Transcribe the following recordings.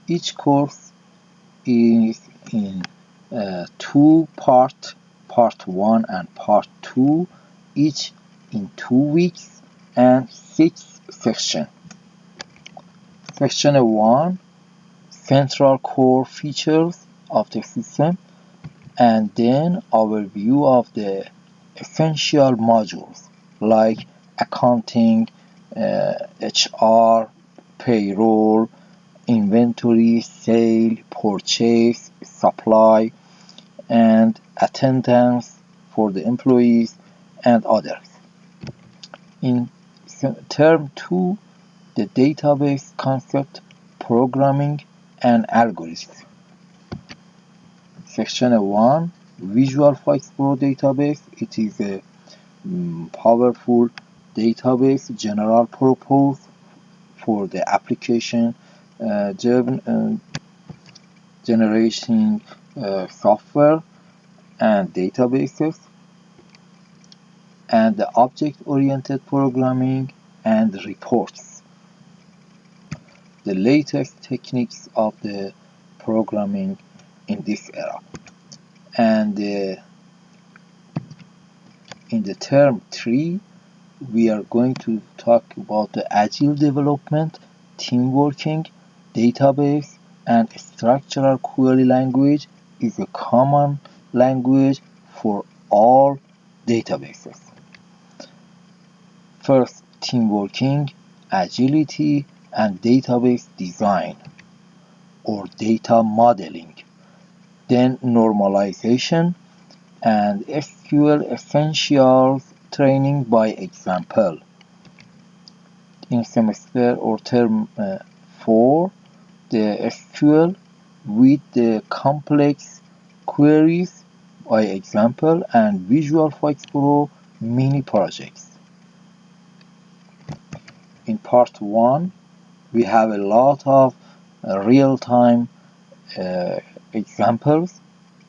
Each course is in two parts, part 1 and part 2, each in 2 weeks and 6 sections. Section 1, central core features of the system, and then overview of the essential modules like accounting, HR, payroll, inventory, sale, purchase, supply, and attendance for the employees and others. In term 2, the database concept, programming, and algorithms. Section 1, Visual Pro database. It is a powerful database, general purpose for the application generating software and databases, and the object-oriented programming and reports. The latest techniques of the programming in this era. And in the term 3, we are going to talk about the agile development, team working, database, and structural query language is a common language for all databases. First, team working, agility, and database design or data modeling. Then normalization and SQL essentials training by example. In semester or term 4, the SQL with the complex queries by example and Visual Pro mini projects. In part 1, we have a lot of real-time examples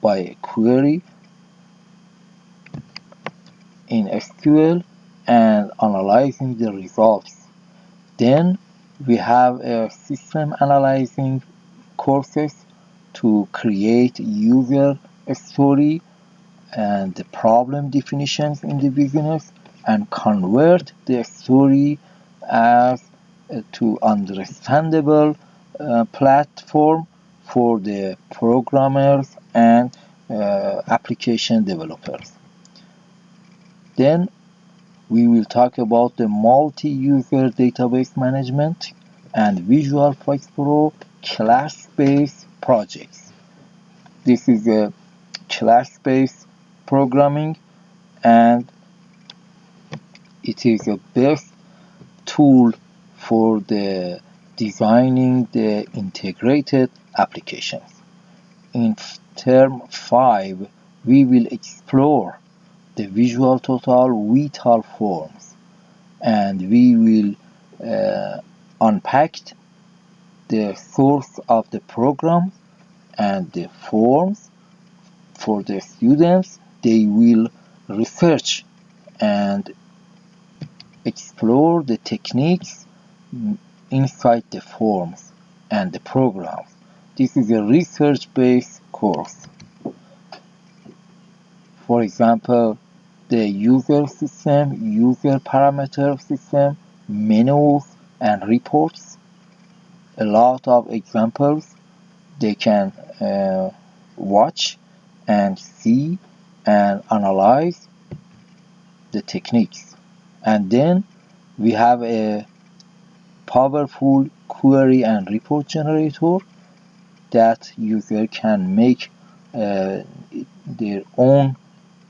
by query in SQL and analyzing the results. Then we have a system analyzing courses to create user story and the problem definitions in the business and convert the story as to understandable platform for the programmers and application developers. Then we will talk about the multi-user database management and Visual Pro class-based projects. This is a class-based programming and it is the best tool for the designing the integrated applications. In term 5, we will explore the Visual Total Vital forms and we will unpack the source of the program and the forms for the students. They will research and explore the techniques inside the forms and the programs. This is a research-based course. For example, the user system, user parameter system, menus, and reports. A lot of examples they can watch and see and analyze the techniques. And then we have a powerful query and report generator that user can make their own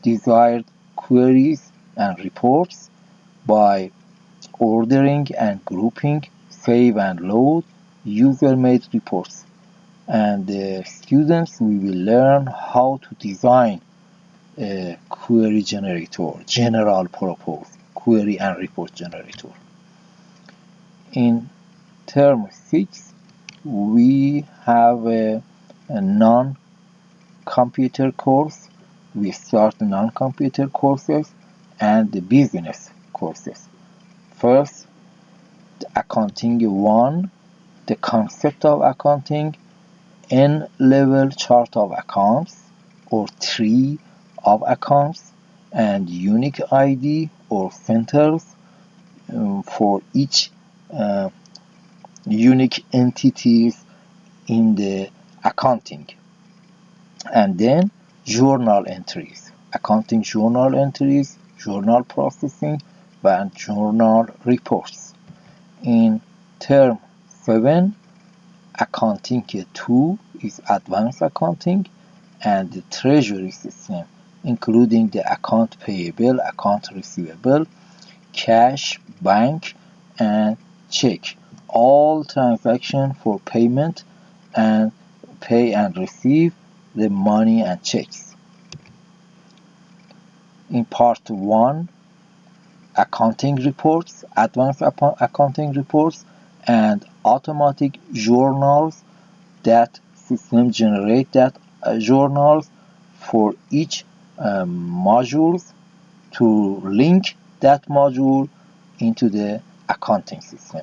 desired queries and reports by ordering and grouping, save and load user-made reports. And the students, we will learn how to design a query generator, general purpose query and report generator. In term 6, we have a non-computer course. We start the non-computer courses and the business courses. First, the accounting 1, the concept of accounting, N-level chart of accounts or tree of accounts, and unique ID or centers for each unique entities in the accounting. And then journal entries, accounting journal entries, journal processing, and journal reports. In term 7, accounting 2 is advanced accounting and the treasury system, including the account payable, account receivable, cash, bank, and check. All transactions for payment and pay and receive the money and checks. In part 1, accounting reports, advanced accounting reports, and automatic journals that system generate that journals for each modules to link that module into the accounting system.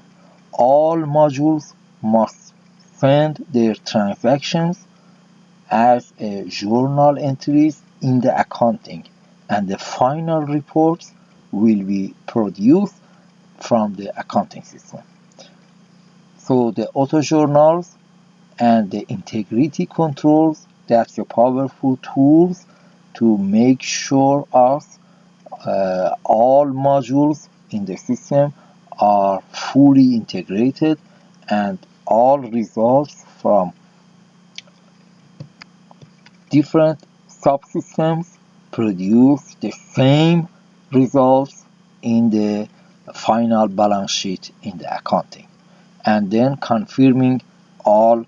All modules must send their transactions as a journal entries in the accounting, and the final reports will be produced from the accounting system. So the auto journals and the integrity controls, that's the powerful tools to make sure us all modules in the system are fully integrated and all results from different subsystems produce the same results in the final balance sheet in the accounting, and then confirming all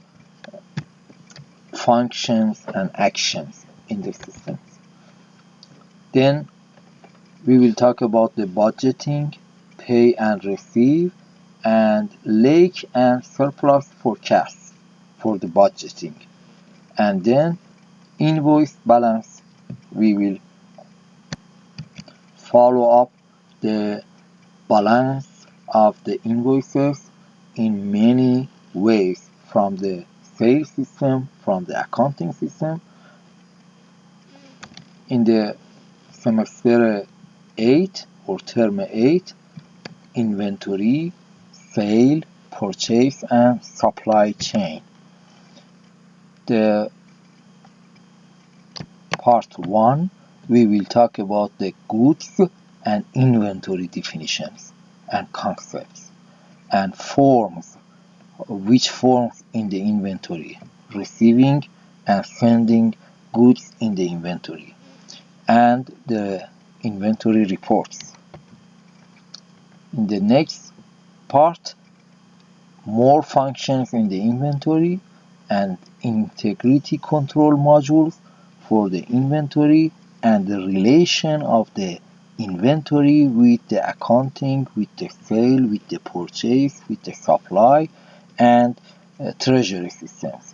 functions and actions in the system. Then we will talk about the budgeting, pay and receive, and lake and surplus forecasts for the budgeting. And then invoice balance, we will follow up the balance of the invoices in many ways, from the sales system, from the accounting system. In the semester 8 or term 8, inventory, sale, purchase, and supply chain. The part 1, we will talk about the goods and inventory definitions and concepts and forms, which forms in the inventory, receiving and sending goods in the inventory, and the inventory reports. In the next part, more functions in the inventory and integrity control modules for the inventory and the relation of the inventory with the accounting, with the sale, with the purchase, with the supply, and treasury systems.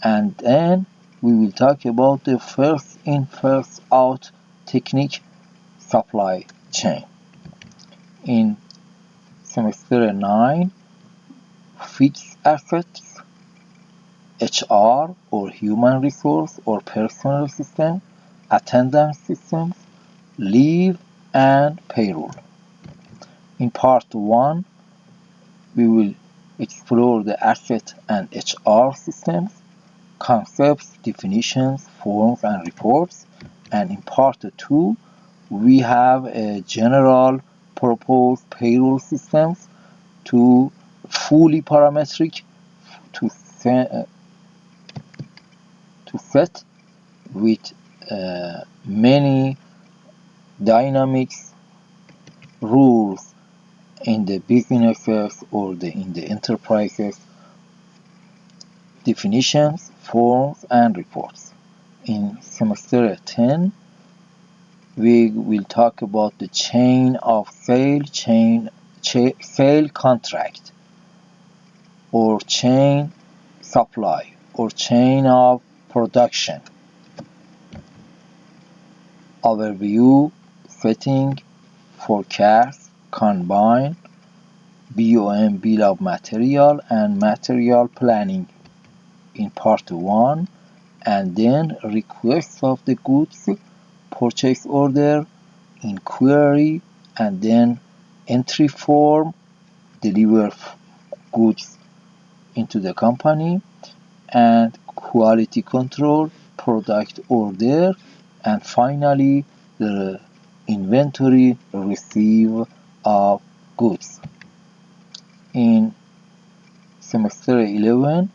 And then we will talk about the first in, first out technique, supply chain. In semester 9, fixed assets, HR or human resource or personal system, attendance systems, leave, and payroll. In part 1, we will explore the asset and HR systems, concepts, definitions, forms, and reports. And in part 2, we have a general purpose payroll systems to fully parametric to set with many dynamics rules in the businesses or in the enterprises, definitions, forms, and reports. In semester 10, we will talk about the chain of sale, sale contract, or chain supply, or chain of production. Overview, setting, forecast, combine, BOM, bill of material, and material planning in part 1, and then request of the goods, purchase order, inquiry, and then entry form, deliver goods into the company, and quality control, product order, and finally the inventory receive of goods. In semester 11,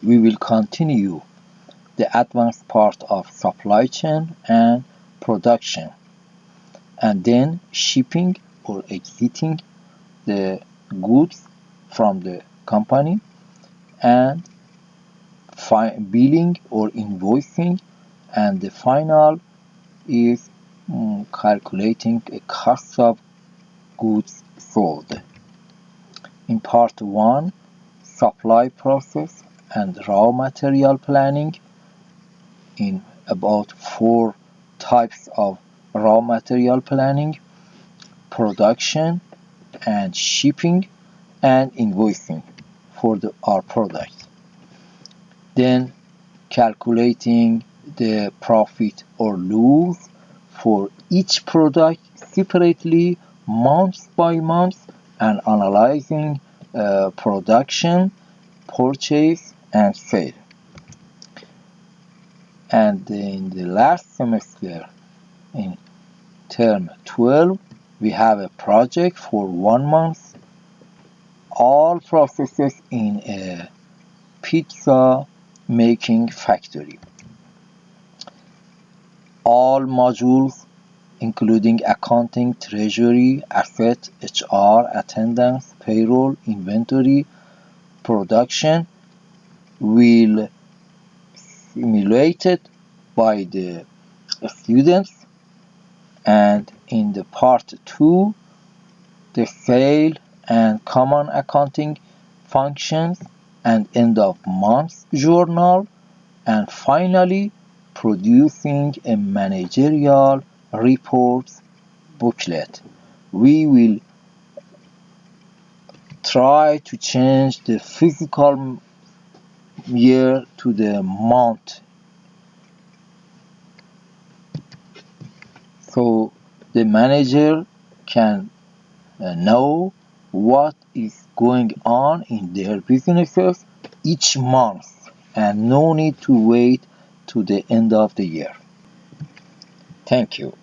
we will continue the advanced part of supply chain and production, and then shipping or exiting the goods from the company, and billing or invoicing, and the final is calculating a cost of goods sold. In part 1, supply process and raw material planning, in about 4 types of raw material planning, production and shipping and invoicing for our product. Then calculating the profit or loss for each product separately, month by month, and analyzing production, purchase, and sale. And in the last semester, in term 12, we have a project for 1 month, all processes in a pizza making factory. All modules, including accounting, treasury, asset, HR, attendance, payroll, inventory, production, will simulated by the students. And in the part 2, the sale and common accounting functions, and end of month journal, and finally producing a managerial reports booklet. We will try to change the physical year to the month, so the manager can know what is going on in their businesses each month, and no need to wait to the end of the year. Thank you.